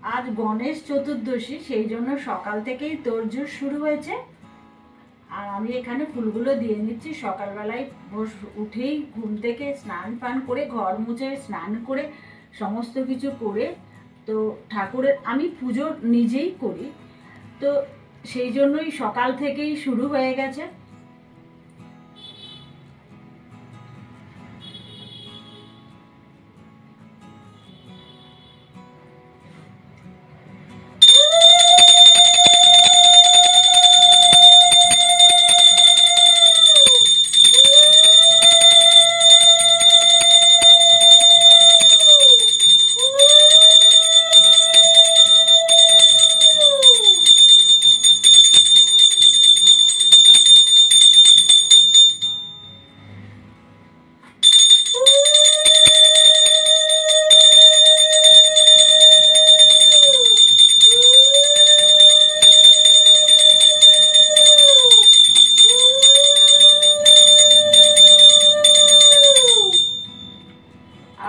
আজ গণেশ চতুর্দশী, সেই জন্য সকাল থেকেই তোড়জোড় শুরু হয়েছে। আর আমি এখানে ফুলগুলো দিয়ে নিচ্ছি। সকালবেলায় উঠেই ঘুম থেকে স্নান পান করে, ঘর মুছে স্নান করে, সমস্ত কিছু করে, তো ঠাকুরের আমি পুজো নিজেই করি, তো সেই জন্যই সকাল থেকেই শুরু হয়ে গেছে।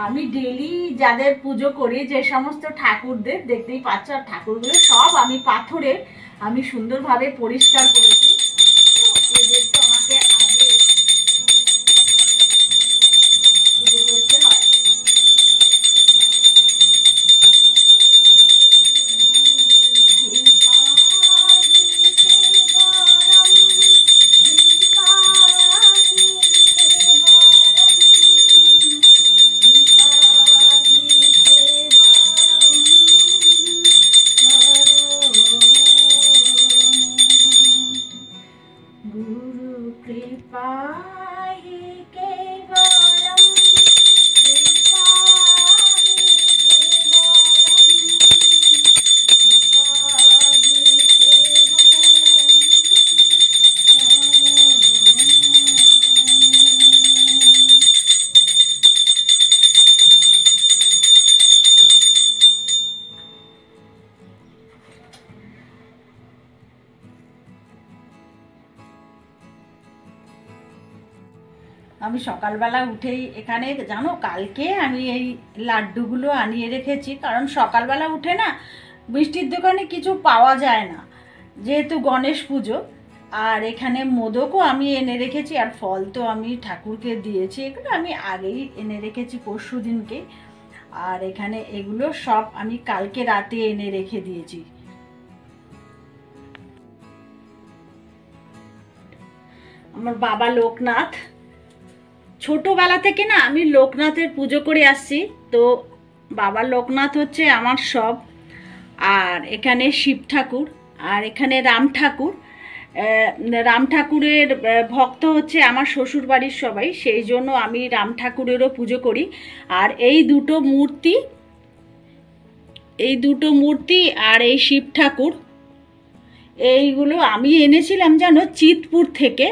আমি ডেলি যাদের পুজো করি, যে সমস্ত ঠাকুরদের দেখতেই পাচ্ছ, আর ঠাকুরগুলো সব আমি পাথরের, আমি সুন্দরভাবে পরিষ্কার করেছি। এদের তো আমাকে আগে পুজো করতে হয়। আমি সকালবেলা উঠেই এখানে জানো, কালকে আমি এই লাড্ডুগুলো আনিয়ে রেখেছি, কারণ সকালবেলা উঠে না মিষ্টির দোকানে কিছু পাওয়া যায় না, যেহেতু গণেশ পুজো। আর এখানে মোদকও আমি এনে রেখেছি, আর ফল তো আমি ঠাকুরকে দিয়েছি, এগুলো আমি আগেই এনে রেখেছি পরশু দিনকে। আর এখানে এগুলো সব আমি কালকে রাতে এনে রেখে দিয়েছি। আমার বাবা লোকনাথ, ছোটবেলা থেকে না আমি লোকনাথের পুজো করে আসছি, তো বাবা লোকনাথ হচ্ছে আমার সব। আর এখানে শিব ঠাকুর, আর এখানে রাম ঠাকুর। রাম ঠাকুরের ভক্ত হচ্ছে আমার শ্বশুর বাড়ির সবাই, সেই জন্য আমি রাম ঠাকুরেরও পুজো করি। আর এই দুটো মূর্তি আর এই শিব ঠাকুর, এইগুলো আমি এনেছিলাম জানো চিতপুর থেকে।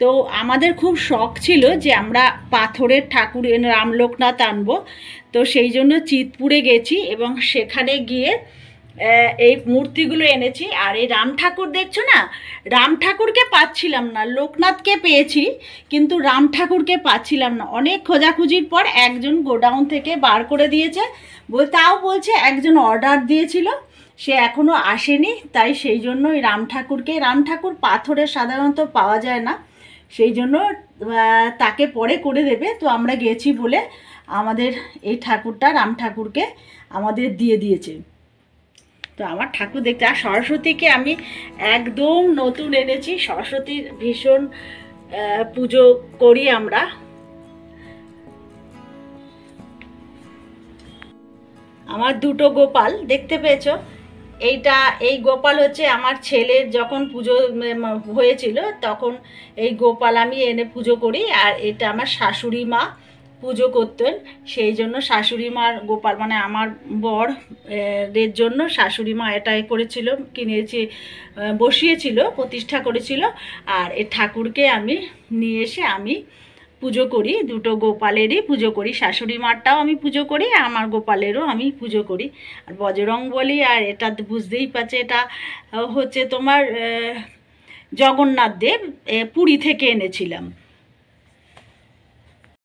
তো আমাদের খুব শখ ছিল যে আমরা পাথরের ঠাকুর রাম লোকনাথ আনবো, তো সেই জন্য চিতপুরে গেছি এবং সেখানে গিয়ে এই মূর্তিগুলো এনেছি। আর এই রাম ঠাকুর দেখছো না, রাম ঠাকুরকে পাচ্ছিলাম না, লোকনাথকে পেয়েছি কিন্তু রাম ঠাকুরকে পাচ্ছিলাম না। অনেক খোঁজাখুঁজির পর একজন গোডাউন থেকে বার করে দিয়েছে, তাও বলছে একজন অর্ডার দিয়েছিল, সে এখনও আসেনি, তাই সেই জন্য এই রাম ঠাকুর পাথরে সাধারণত পাওয়া যায় না, সেই জন্য তাকে পরে করে দেবে। তো আমরা গেছি বলে আমাদের এই ঠাকুরটা রাম ঠাকুরকে আমাদের দিয়ে দিয়েছে। তো আমার ঠাকুর দেখতে, আর সরস্বতীকে আমি একদম নতুন এনেছি, সরস্বতীর ভীষণ পুজো করি আমরা। আমার দুটো গোপাল দেখতে পেয়েছো, এই গোপাল হচ্ছে আমার ছেলের যখন পুজো হয়েছিল তখন এই গোপাল আমি এনে পুজো করি। আর এটা আমার শাশুড়ি মা পুজো করতেন, সেই জন্য শাশুড়ি মার গোপাল, মানে আমার বর এর জন্য শাশুড়ি মা এটাই করেছিল, কিনেছি, বসিয়েছিল, প্রতিষ্ঠা করেছিল। আর এই ঠাকুরকে আমি নিয়ে এসে আমি পুজো করি, দুটো গোপালেরই পুজো করি, শাশুড়ি মারটাও আমি পুজো করি, আমার গোপালেরও আমি পুজো করি। আর বজরং বলি, আর এটা বুঝতেই পারছে এটা হচ্ছে তোমার জগন্নাথ দেব, পুরী থেকে এনেছিলাম।